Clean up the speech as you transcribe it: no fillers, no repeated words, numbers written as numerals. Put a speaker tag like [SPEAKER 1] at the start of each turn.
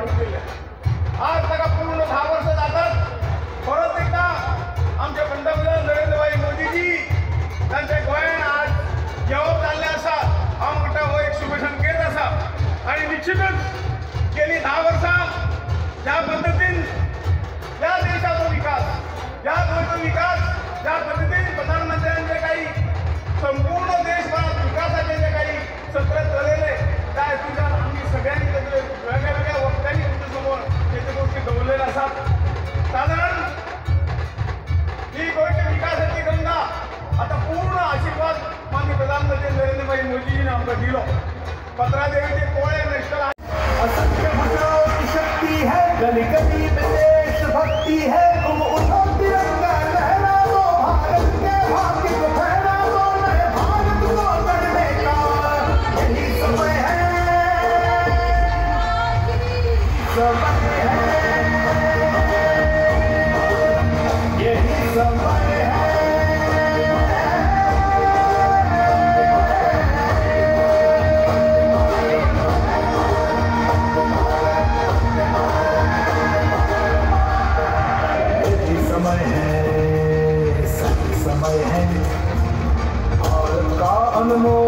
[SPEAKER 1] वाढलेली आहे. आज बघा पूर्ण 10 वर्ष जातात. परत एकदा आमचे पंतप्रधान नरेंद्रभाई मोदीजी त्यांचे गोयन आज जेव्हा चालले असा हा मोठा व एक शुभ संकेत असा. आणि निश्चितच गेली 10 वर्षात ज्या पद्धतीने या देशाचा विकास ज्या पद्धतीने प्रधानमंत्र्यांचे काही संपूर्ण देशभरात विकासाचे जे काही सत्र चाललेले त्या हेतूच्या आम्ही सगळ्यांनी त्याचे वेगळ्या वक्त्यांनी तुमच्यासमोर त्याच्या गोष्टी गवलेल्या असतात. साधारण ही गोष्ट विकासाची गंगा आता पूर्ण आशीर्वाद माननीय प्रधानमंत्री नरेंद्रभाई मोदीजीने आमका दिलो. पत्रादेवीचे कोळे नष्ट असंख्य भाषाओं की शक्ति है, गली गली में देशभक्ति है. तुम उठो तिरंगा लहरा दो, भारत के भाग्य को फहरा दो, नए भारत को गढ़ने का यही समय है, समय है, यही समय है. समय है भारत का अनमोल